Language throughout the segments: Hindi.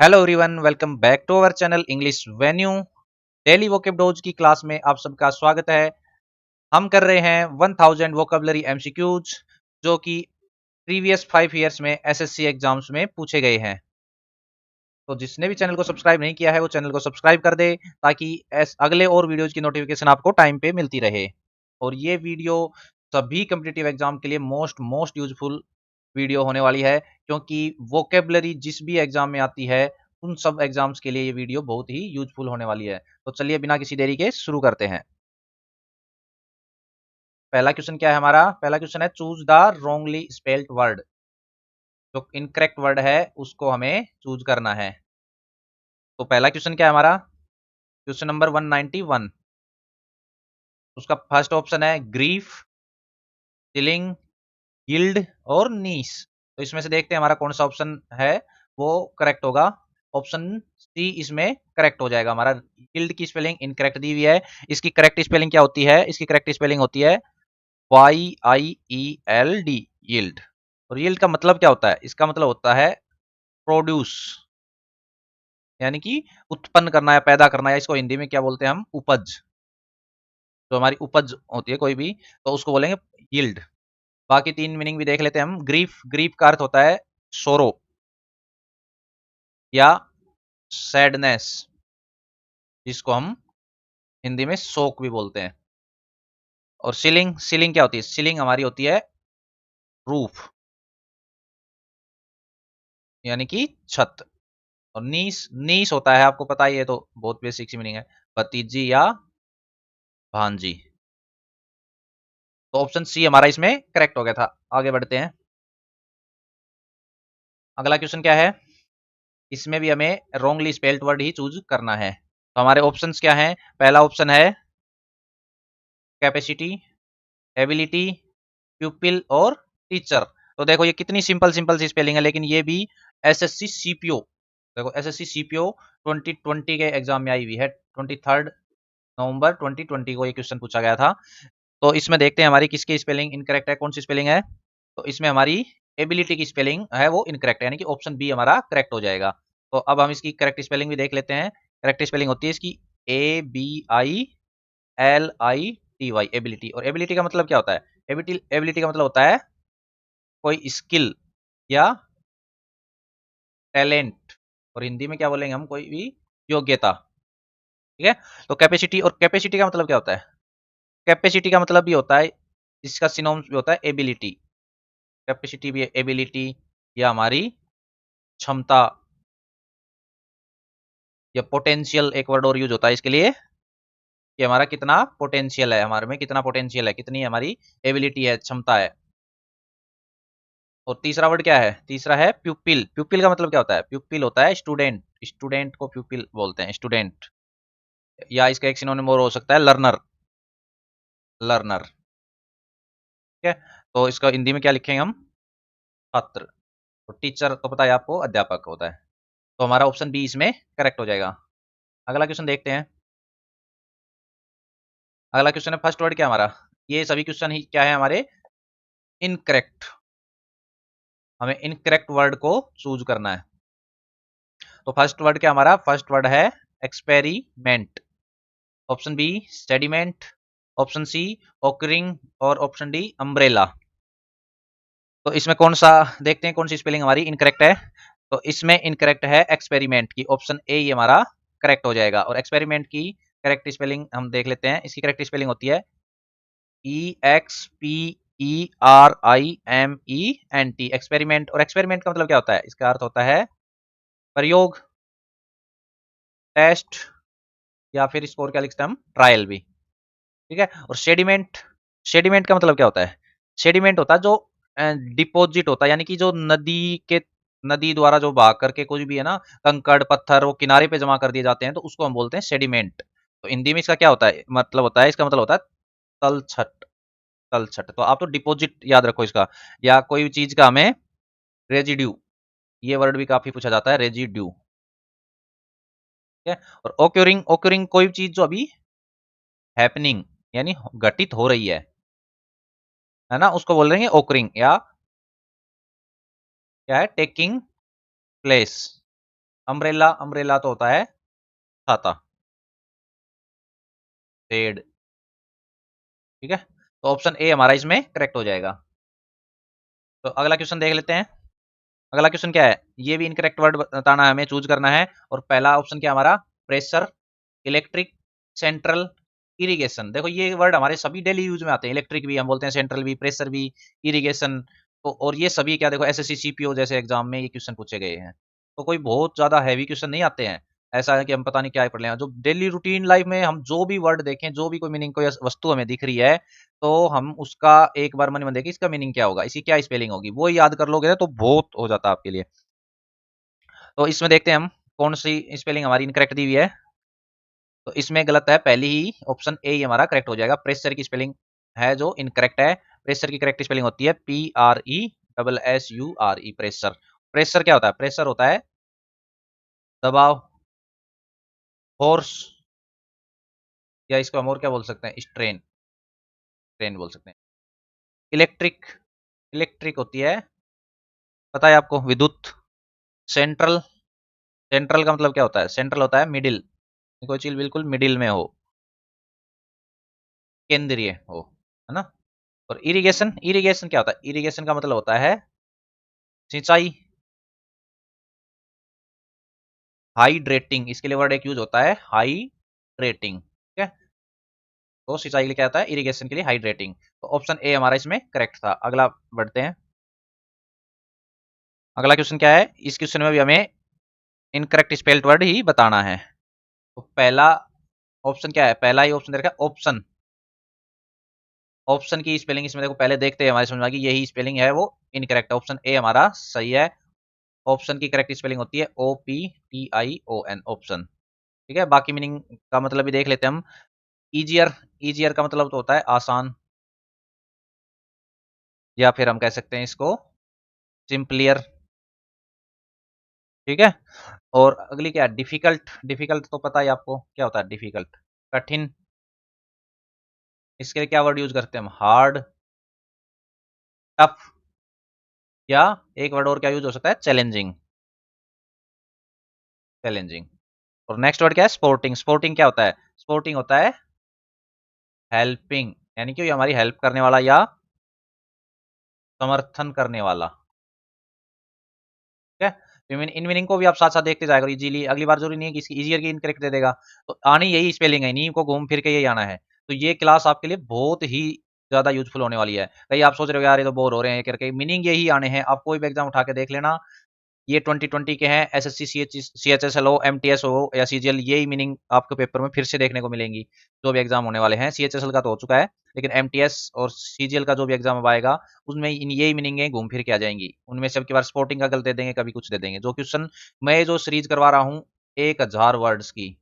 Hello everyone, welcome back to our channel English Venue. Daily vocab dose की क्लास में आप सबका स्वागत है। हम कर रहे हैं 1000 वोकेबलरी एमसीक्यूज जो कि प्रीवियस 5 इयर्स में एसएससी एग्जाम्स में पूछे गए हैं। तो जिसने भी चैनल को सब्सक्राइब नहीं किया है वो चैनल को सब्सक्राइब कर दे ताकि अगले और वीडियोज की नोटिफिकेशन आपको टाइम पे मिलती रहे। और ये वीडियो सभी कम्पिटिटिव एग्जाम के लिए मोस्ट मोस्ट यूजफुल वीडियो होने वाली है, क्योंकि वोकेबलरी जिस भी एग्जाम में आती है उन सब एग्जाम्स के लिए ये वीडियो बहुत ही यूजफुल होने वाली है। तो चलिए बिना किसी देरी के शुरू करते हैं। पहला क्वेश्चन क्या है हमारा? पहला क्वेश्चन है choose the wrongly spelled word. जो इनकरेक्ट वर्ड है उसको हमें चूज करना है। तो पहला क्वेश्चन क्या है हमारा? Question number 191। उसका फर्स्ट ऑप्शन है ग्रीफ, चिलिंग, गिल्ड और नीस। तो इसमें से देखते हैं हमारा कौन सा ऑप्शन है वो करेक्ट होगा। ऑप्शन सी इसमें करेक्ट हो जाएगा हमारा। गिल्ड की स्पेलिंग इनकरेक्ट दी हुई है। इसकी करेक्ट स्पेलिंग क्या होती है? इसकी करेक्ट स्पेलिंग होती है YIELD, यील्ड। और यील्ड का मतलब क्या होता है? इसका मतलब होता है प्रोड्यूस, यानी कि उत्पन्न करना या पैदा करना, या इसको हिंदी में क्या बोलते हैं हम? उपज। जो हमारी उपज होती है कोई भी, तो उसको बोलेंगे यील्ड। बाकी तीन मीनिंग भी देख लेते हैं हम। ग्रीफ, ग्रीफ का अर्थ होता है सोरो या सैडनेस, जिसको हम हिंदी में शोक भी बोलते हैं। और सीलिंग, सीलिंग क्या होती है? सीलिंग हमारी होती है रूफ, यानी कि छत। और नीस, नीस होता है आपको पता ही है, तो बहुत बेसिक सी मीनिंग है, भतीजी या भांजी। तो ऑप्शन सी हमारा इसमें करेक्ट हो गया था। आगे बढ़ते हैं। अगला क्वेश्चन क्या है? इसमें भी हमें रॉन्गली स्पेल्ड वर्ड ही चूज करना है। तो हमारे ऑप्शंस क्या हैं? पहला ऑप्शन है कैपेसिटी, एबिलिटी, प्यूपिल और टीचर। तो देखो ये कितनी सिंपल सिंपल सी स्पेलिंग है, लेकिन ये भी एसएससी सीपीओ, देखो एसएससी सीपीओ 2020 के एग्जाम में आई हुई है। 23 नवंबर 2020 को ये क्वेश्चन पूछा गया था। तो इसमें देखते हैं हमारी किसकी स्पेलिंग इनकरेक्ट है, कौन सी स्पेलिंग है। तो इसमें हमारी एबिलिटी की स्पेलिंग है वो इनकरेक्ट है, यानी कि ऑप्शन बी हमारा करेक्ट हो जाएगा। तो अब हम इसकी करेक्ट स्पेलिंग भी देख लेते हैं। करेक्ट स्पेलिंग होती है इसकी ABILITY, एबिलिटी। और एबिलिटी का मतलब क्या होता है? एबिलिटी, एबिलिटी का मतलब होता है कोई स्किल या टैलेंट। और हिंदी में क्या बोलेंगे हम? कोई भी योग्यता। ठीक है। तो कैपेसिटी, और कैपेसिटी का मतलब क्या होता है? कैपेसिटी का मतलब भी होता है, इसका सिनोनिम्स भी होता है एबिलिटी। कैपेसिटी भी एबिलिटी या हमारी क्षमता, या पोटेंशियल एक वर्ड और यूज होता है इसके लिए, कि हमारा कितना पोटेंशियल है, हमारे में कितना पोटेंशियल है, कितनी हमारी एबिलिटी है, क्षमता है। और तीसरा वर्ड क्या है? तीसरा है प्यूपिल। प्यूपिल का मतलब क्या होता है? प्यूपिल होता है स्टूडेंट। स्टूडेंट को प्यूपिल बोलते हैं, स्टूडेंट। या इसका एक सिनोनिम और हो सकता है लर्नर, लर्नर। ठीक है। तो इसका हिंदी में क्या लिखेंगे हम? छात्र। तो टीचर तो पता है आपको, अध्यापक होता है। तो हमारा ऑप्शन बी इसमें करेक्ट हो जाएगा। अगला क्वेश्चन देखते हैं। अगला क्वेश्चन है फर्स्ट वर्ड क्या हमारा? ये सभी क्वेश्चन ही क्या है हमारे? इनकरेक्ट। हमें इनकरेक्ट वर्ड को चूज करना है। तो फर्स्ट वर्ड क्या हमारा? फर्स्ट वर्ड है experiment. Option B sediment, option C occurring, और ऑप्शन डी अम्ब्रेला। तो इसमें कौन सा देखते हैं, कौन सी स्पेलिंग हमारी इनकरेक्ट है। तो इसमें इनकरेक्ट है एक्सपेरिमेंट की, ऑप्शन ए ये हमारा करेक्ट हो जाएगा। और एक्सपेरिमेंट की करेक्ट स्पेलिंग हम देख लेते हैं। इसकी करेक्ट स्पेलिंग होती है EXPERIMENT, एक्सपेरिमेंट। और एक्सपेरिमेंट का मतलब क्या होता है? इसका अर्थ होता है प्रयोग, टेस्ट, या फिर इसको और क्या लिखते हैं हम? ट्रायल भी। ठीक है। और सेडिमेंट, सेडिमेंट का मतलब क्या होता है? सेडिमेंट होता है जो डिपॉजिट होता है, यानी कि जो नदी के, नदी द्वारा जो बहा करके कुछ भी है ना, कंकड़ पत्थर वो किनारे पे जमा कर दिए जाते हैं, तो उसको हम बोलते हैं सेडिमेंट। तो हिंदी में इसका क्या होता है, मतलब होता है? इसका मतलब होता है तलछट। तलछट। तो आप तो डिपॉजिट याद रखो इसका, या कोई चीज का हमें रेजिड्यू, ये वर्ड भी काफी पूछा जाता है, रेजिड्यू। ठीक है। और ओक्योरिंग, ओक्योरिंग कोई चीज जो अभी हैपनिंग, यानी घटित हो रही है ना, उसको बोल रहे हैं ओकरिंग, या क्या है? Taking place. अम्ब्रेला, अम्ब्रेला तो होता है छाता, शेड। ठीक है, तो ऑप्शन ए हमारा इसमें करेक्ट हो जाएगा। तो अगला क्वेश्चन देख लेते हैं। अगला क्वेश्चन क्या है, ये भी इनकरेक्ट वर्ड बताना है हमें, चूज करना है। और पहला ऑप्शन क्या हमारा, प्रेशर, इलेक्ट्रिक, सेंट्रल, इरिगेशन। देखो ये वर्ड हमारे सभी डेली यूज में आते हैं, इलेक्ट्रिक भी हम बोलते हैं, सेंट्रल भी, प्रेशर भी, इरिगेशन। तो और ये सभी क्या, देखो एसएससी सीपीओ जैसे एग्जाम में ये क्वेश्चन पूछे गए हैं। तो कोई बहुत ज्यादा हैवी क्वेश्चन नहीं आते हैं। ऐसा है कि हम पता नहीं क्या पढ़ लें, जो डेली रूटीन लाइफ में हम जो भी वर्ड देखें, जो भी कोई मीनिंग, कोई वस्तु हमें दिख रही है, तो हम उसका एक बार मन में देखें इसका मीनिंग क्या होगा, इसकी क्या स्पेलिंग होगी, वो याद कर लोगे ना तो बहुत हो जाता है आपके लिए। तो इसमें देखते हैं हम कौन सी स्पेलिंग हमारी इनकरेक्ट दी हुई है। तो इसमें गलत है, पहली ही ऑप्शन ए ही हमारा करेक्ट हो जाएगा। प्रेशर की स्पेलिंग है जो इनकरेक्ट है। प्रेशर की करेक्ट स्पेलिंग होती है PRESSURE, प्रेशर। प्रेशर क्या होता है, प्रेशर होता है दबाव, फोर्स, या इसको हम और क्या बोल सकते हैं, स्ट्रेन, स्ट्रेन बोल सकते हैं। इलेक्ट्रिक, इलेक्ट्रिक होती है, पता है आपको, विद्युत। सेंट्रल, सेंट्रल का मतलब क्या होता है, सेंट्रल होता है मिडिल, कोई चीज बिल्कुल मिडिल में हो, केंद्रीय हो, है ना। और इरिगेशन, इरिगेशन क्या होता है, इरिगेशन का मतलब होता है सिंचाई, हाइड्रेटिंग, इसके लिए वर्ड एक यूज होता है हाइड्रेटिंग। ठीक है, तो सिंचाई के लिए क्या होता है, इरिगेशन के लिए हाइड्रेटिंग। तो ऑप्शन ए हमारा इसमें करेक्ट था। अगला बढ़ते हैं। अगला क्वेश्चन क्या है, इस क्वेश्चन में भी हमें इनकरेक्ट स्पेल्ड वर्ड ही बताना है। तो पहला ऑप्शन क्या है, पहला ही ऑप्शन दे रखा है ऑप्शन। ऑप्शन की स्पेलिंग इसमें देखो, पहले देखते हैं हमारे समझ में आ गई, यही स्पेलिंग है वो इनकरेक्ट है। ऑप्शन ए हमारा सही है। ऑप्शन की करेक्ट स्पेलिंग होती है OPTION, ऑप्शन। ठीक है, बाकी मीनिंग का मतलब भी देख लेते हैं हम। इजियर, इजियर का मतलब तो होता है आसान, या फिर हम कह सकते हैं इसको सिंपलियर। ठीक है, और अगली क्या है, डिफिकल्ट। डिफिकल्ट तो पता ही आपको क्या होता है, डिफिकल्ट कठिन। इसके लिए क्या वर्ड यूज करते हैं हम, हार्ड, टफ, या एक वर्ड और क्या यूज हो सकता है, चैलेंजिंग, चैलेंजिंग। और नेक्स्ट वर्ड क्या है, स्पोर्टिंग। स्पोर्टिंग क्या होता है, स्पोर्टिंग होता है हेल्पिंग, यानी कि हमारी हेल्प करने वाला या समर्थन करने वाला। ठीक है, इन मीनिंग को भी आप साथ साथ देखते जाएगा इजीली। अगली बार जरूरी नहीं है कि इसकी इजियर की इनकरेक्ट दे देगा, तो आनी यही स्पेलिंग है, इन्हीं को घूम फिर के यही आना है। तो ये क्लास आपके लिए बहुत ही ज्यादा यूजफुल होने वाली है। कहीं आप सोच रहे हो यार ये तो बोर हो रहे हैं करके, मीनिंग यही आने हैं। आप कोई भी एग्जाम उठा के देख लेना, ये 2020 के हैं, एसएससी सीएचएसएल हो, एमटीएस हो या सीजीएल, यही मीनिंग आपके पेपर में फिर से देखने को मिलेंगी। जो भी एग्जाम होने वाले हैं, सीएचएसएल का तो हो चुका है, लेकिन एमटीएस और सीजीएल का जो भी एग्जाम अब आएगा, उसमें इन यही मीनिंगें घूम फिर के आ जाएंगी। उनमें से कभी बार स्पोर्टिंग का गलत दे देंगे, कभी कुछ दे देंगे। जो क्वेश्चन मैं जो सीरीज करवा रहा हूँ 1000 वर्ड्स की,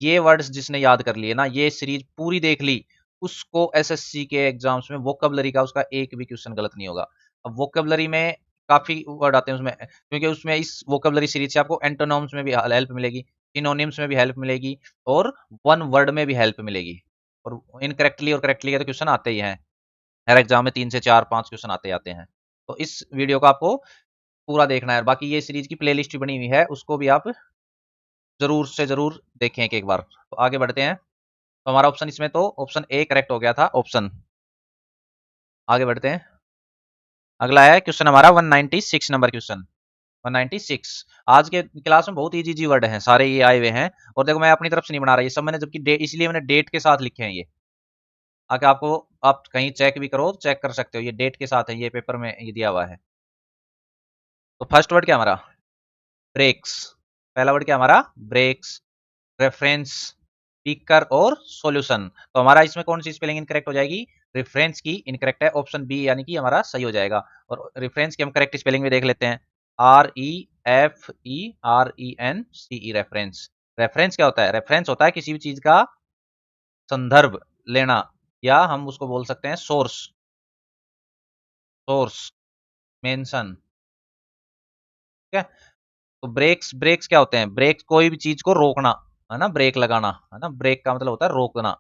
ये वर्ड्स जिसने याद कर लिए ना, ये सीरीज पूरी देख ली, उसको एसएससी के एग्जाम्स में वोकेबलरी का उसका एक भी क्वेश्चन गलत नहीं होगा। अब वोकेबलरी में काफी वर्ड आते हैं उसमें, क्योंकि उसमें इस वोकेबलरी सीरीज से आपको एंटोनिम्स में भी हेल्प मिलेगी, सिनोनिम्स में भी हेल्प मिलेगी, और वन वर्ड में भी हेल्प मिलेगी। और इनकरेक्टली और करेक्टली के तो क्वेश्चन आते ही हैं, हर एग्जाम में 3 से 4 5 क्वेश्चन आते आते हैं। तो इस वीडियो को आपको पूरा देखना है। बाकी ये सीरीज की प्लेलिस्ट बनी हुई है, उसको भी आप जरूर से जरूर देखें एक एक बार। तो आगे बढ़ते हैं। तो हमारा ऑप्शन इसमें तो ऑप्शन ए करेक्ट हो गया था, ऑप्शन। आगे बढ़ते हैं। अगला है क्वेश्चन हमारा 196 नंबर क्वेश्चन, 196। आज के क्लास में बहुत इजी इजी वर्ड हैं, सारे ये आए हुए हैं। और देखो मैं अपनी तरफ से नहीं बना रहा, ये सब मैंने जबकि इसलिए मैंने डेट के साथ लिखे हैं ये, आगे आपको, आप कहीं चेक भी करो, चेक कर सकते हो, ये डेट के साथ है, ये पेपर में ये दिया हुआ है। तो फर्स्ट वर्ड क्या हमारा, ब्रेक्स। पहला वर्ड क्या हमारा, ब्रेक्स, रेफरेंस, स्पीकर और सॉल्यूशन। तो हमारा इसमें कौन सी स्पेलिंग इनकरेक्ट हो जाएगी, रेफरेंस की इनकरेक्ट है, ऑप्शन बी यानी कि हमारा सही हो जाएगा। और रेफरेंस की हम करेक्ट स्पेलिंग में देख लेते हैं, REFERENCE, रेफरेंस। रेफरेंस क्या होता है, रेफरेंस होता है किसी भी चीज का संदर्भ लेना, या हम उसको बोल सकते हैं सोर्स, सोर्स, मेंशन। ठीक है, तो ब्रेक्स, ब्रेक्स क्या होते हैं, ब्रेक कोई भी चीज को रोकना, है ना, ब्रेक लगाना, है ना, ब्रेक का मतलब होता है रोकना।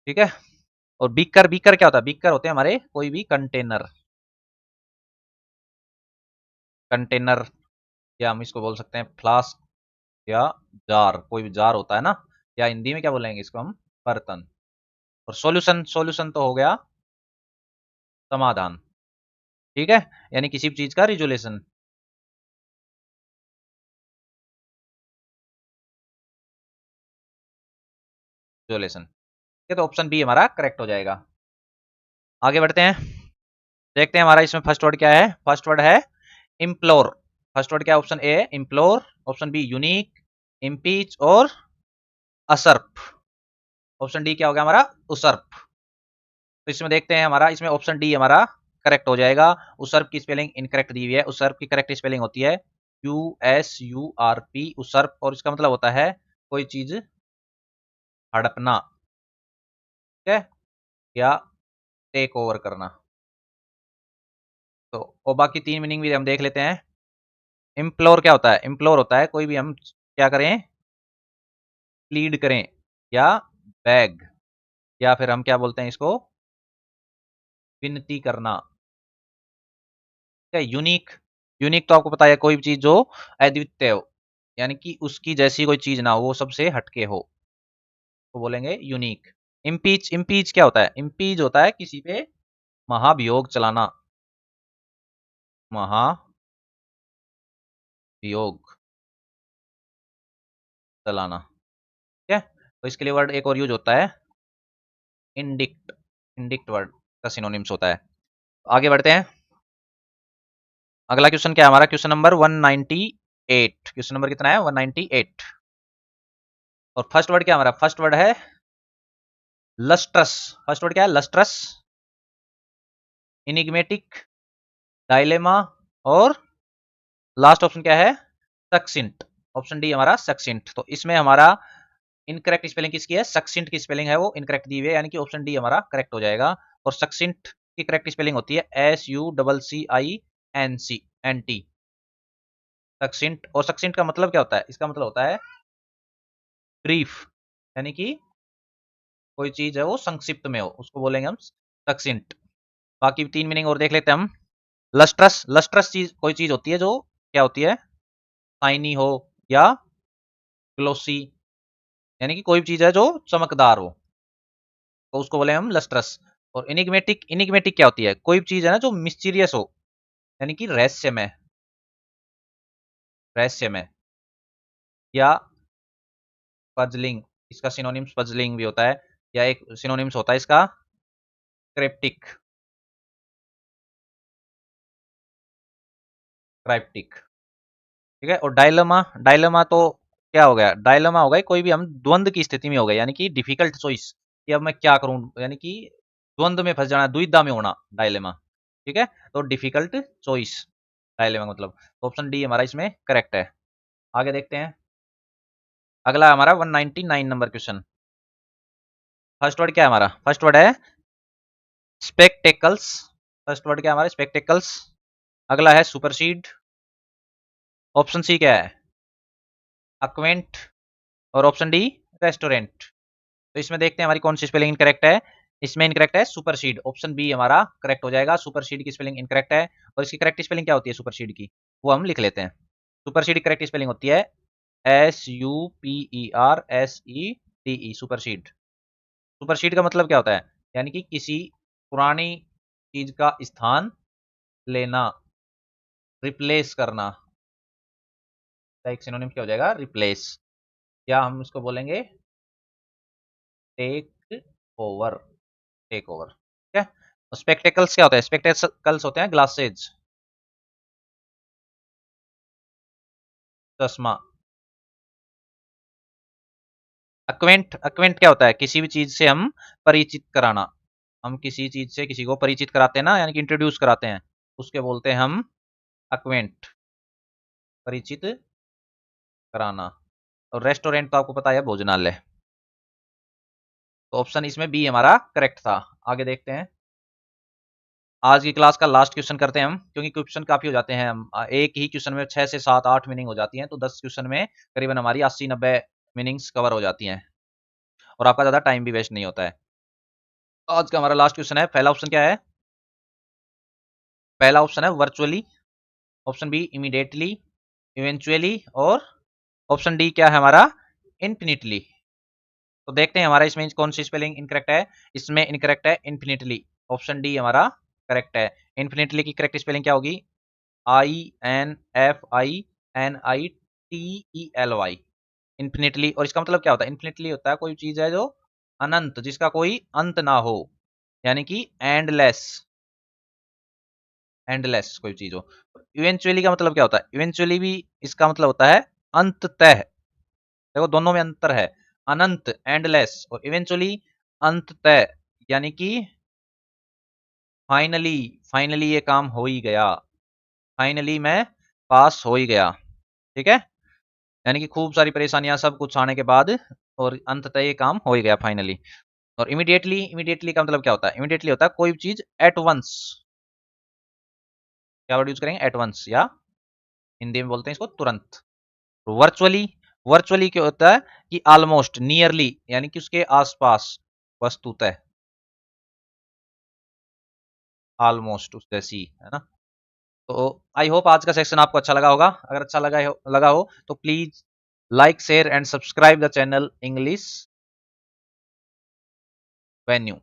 ठीक है, और बीकर, बीकर क्या होता है, बीकर होते हैं हमारे कोई भी कंटेनर, कंटेनर। या हम इसको बोल सकते हैं फ्लास्क या जार, कोई भी जार होता है ना, या हिंदी में क्या बोलेंगे इसको हम, बर्तन। और सॉल्यूशन, सॉल्यूशन तो हो गया समाधान, ठीक है, यानी किसी भी चीज का रिजोल्यूशन। रिजोल्यूशन, ये तो ऑप्शन बी हमारा करेक्ट हो जाएगा। आगे बढ़ते हैं, देखते हैं हमारा इसमें फर्स्ट वर्ड क्या है। फर्स्ट वर्ड है इम्प्लोर। फर्स्ट वर्ड क्या है? Option A implore, option be unique, impeach और असर्प। ऑप्शन डी क्या हो गया हमारा? उसर्प। तो इसमें देखते हैं हमारा, इसमें ऑप्शन डी हमारा करेक्ट हो जाएगा। उसर्प की स्पेलिंग इनकरेक्ट दी हुई है। उसर्प की करेक्ट स्पेलिंग होती है USURP, उसर्प, और इसका मतलब होता है कोई चीज हड़पना, ठीक है, या टेक ओवर करना। तो और बाकी तीन मीनिंग भी हम देख लेते हैं। इम्प्लोर क्या होता है? इम्प्लोर होता है कोई भी हम क्या करें, प्लीड करें या बैग, या फिर हम क्या बोलते हैं इसको, विनती करना। क्या यूनिक? यूनिक तो आपको पता है कोई भी चीज जो अद्वितीय हो, यानी कि उसकी जैसी कोई चीज ना हो, वो सबसे हटके हो, तो बोलेंगे यूनिक। इम्पीच, इम्पीच क्या होता है? इम्पीच होता है किसी पे महाभियोग चलाना, महाभियोग चलाना, ठीक है। तो इसके लिए वर्ड एक और यूज होता है इंडिक्ट। इंडिक्ट वर्ड का सिनोनिम्स होता है। आगे बढ़ते हैं, अगला क्वेश्चन क्या है हमारा? Question number 198। क्वेश्चन नंबर कितना है? 198। और फर्स्ट वर्ड क्या है हमारा? फर्स्ट वर्ड है लस्ट्रस। फर्स्ट वर्ड क्या है? लस्ट्रस, इनिग्मेटिक, डायलेमा, और लास्ट ऑप्शन क्या है? सक्सिंट। ऑप्शन डी हमारा सक्सिंट। तो इसमें हमारा इनकरेक्ट स्पेलिंग किसकी है? सक्सिंट की स्पेलिंग है वो इनकरेक्ट दी हुई है, यानी कि ऑप्शन डी हमारा करेक्ट हो जाएगा। और सक्सिंट की करेक्ट स्पेलिंग होती है SUCCINT, सक्सिंट। और सक्सिंट का मतलब क्या होता है? इसका मतलब होता है ब्रीफ, यानी कि कोई चीज है वो संक्षिप्त में हो, उसको बोलेंगे हम सक्सिंट। बाकी तीन मीनिंग और देख लेते हैं हम। लस्ट्रस, लस्ट्रस चीज कोई चीज होती है जो क्या होती है, शाइनी हो या ग्लोसी, यानी कि कोई भी चीज है जो चमकदार हो, तो उसको बोले हम लस्ट्रस। और इनिग्मेटिक, इनिग्मेटिक क्या होती है? कोई भी चीज है ना जो मिस्टीरियस हो, यानी कि रहस्यमय, रहस्यमय, या पजलिंग। इसका सिनोनिम्स पजलिंग भी होता है, या एक सिनोनिम्स होता है इसका क्रिप्टिक, क्राइप्टिक, ठीक है। और डायलमा, डायलमा तो क्या हो गया? डायलमा हो गया कोई भी हम द्वंद की स्थिति में हो गए, यानी कि डिफिकल्ट चॉइस, कि अब मैं क्या करूं, यानी कि द्वंद में फंस जाना, दुविधा में होना, डायलेमा, ठीक है। तो डिफिकल्ट चॉइस, डायलेमा मतलब। तो ऑप्शन डी हमारा इसमें करेक्ट है। आगे देखते हैं, अगला हमारा 199 नंबर क्वेश्चन। फर्स्ट वर्ड क्या है हमारा? फर्स्ट वर्ड है स्पेक्टेकल्स। फर्स्ट वर्ड क्या है हमारा? स्पेक्टेकल्स। अगला है सुपरसीड। ऑप्शन सी क्या है? अक्वेंट। और ऑप्शन डी रेस्टोरेंट। तो इसमें देखते हैं हमारी कौन सी स्पेलिंग इनकरेक्ट है। इसमें इनकरेक्ट है सुपरसीड, ऑप्शन बी हमारा करेक्ट हो जाएगा। सुपरसीड की स्पेलिंग इनकरेक्ट है, और इसकी करेक्ट स्पेलिंग क्या होती है सुपरसीड की, वो हम लिख लेते हैं। सुपरसीड की करेक्ट स्पेलिंग होती है SUPERSEDE, सुपरसीड। सुपरसीड का मतलब क्या होता है? यानी कि किसी पुरानी चीज का स्थान लेना, रिप्लेस करना। एक सिनोनिम क्या हो जाएगा? रिप्लेस, या हम इसको बोलेंगे टेक ओवर, टेक ओवर, ठीक है। स्पेक्टेकल्स क्या होता है? स्पेक्टेकल्स होते हैं ग्लासेज, चश्मा। अक्वेंट, अक्वेंट क्या होता है? किसी भी चीज से हम परिचित कराना, हम किसी चीज से किसी को परिचित कराते हैं ना, यानी कि इंट्रोड्यूस कराते हैं, उसके बोलते हैं हम अक्वेंट, परिचित कराना। और रेस्टोरेंट तो आपको पता है भोजनालय। तो ऑप्शन इसमें बी हमारा करेक्ट था। आगे देखते हैं, आज की क्लास का लास्ट क्वेश्चन करते हैं हम, क्योंकि क्वेश्चन काफी हो जाते हैं। हम एक ही क्वेश्चन में 6 से 7 8 मीनिंग हो जाती हैं, तो 10 क्वेश्चन में करीबन हमारी 80-90 मीनिंग्स कवर हो जाती हैं, और आपका ज़्यादा टाइम भी वेस्ट नहीं होता है। आज का हमारा लास्ट क्वेश्चन है। पहला ऑप्शन क्या है? पहला ऑप्शन है virtually, option B immediately, eventually, और ऑप्शन डी क्या है हमारा, इन्फिनिटली। तो देखते हैं हमारा इसमें कौन सी स्पेलिंग इनकरेक्ट है। इसमें इनकरेक्ट है इन्फिनिटली, ऑप्शन डी हमारा करेक्ट है। इन्फिनिटली की करेक्ट स्पेलिंग क्या होगी, INFINITELY, इन्फिनिटली। और इसका मतलब क्या होता है, इन्फिनिटली होता है कोई चीज है जो अनंत, जिसका कोई अंत ना हो, यानी कि एंडलेस, एंडलेस कोई चीज हो। इवेंचुअली का मतलब क्या होता है, इवेंचुअली भी इसका मतलब होता है अंततः। देखो दोनों में अंतर है, अनंत एंडलेस और इवेंचुअली अंततः, यानी कि फाइनली, फाइनली ये काम हो ही गया, फाइनली मैं पास हो ही गया, ठीक है। यानी कि खूब सारी परेशानियां सब कुछ आने के बाद और अंततः ये काम हो ही गया फाइनली। और इमीडिएटली, इमीडिएटली का मतलब क्या होता है, इमीडिएटली होता है कोई चीज एट वंस, क्या वर्ड यूज करेंगे, एट वंस, या हिंदी में बोलते हैं इसको तुरंत। वर्चुअली, वर्चुअली क्या होता है कि ऑलमोस्ट, नियरली, यानी कि उसके आसपास, वस्तुतः, ऑलमोस्ट उस जैसी, है ना। तो आई होप आज का सेक्शन आपको अच्छा लगा होगा। अगर अच्छा लगा हो तो please like share and subscribe the channel English venue.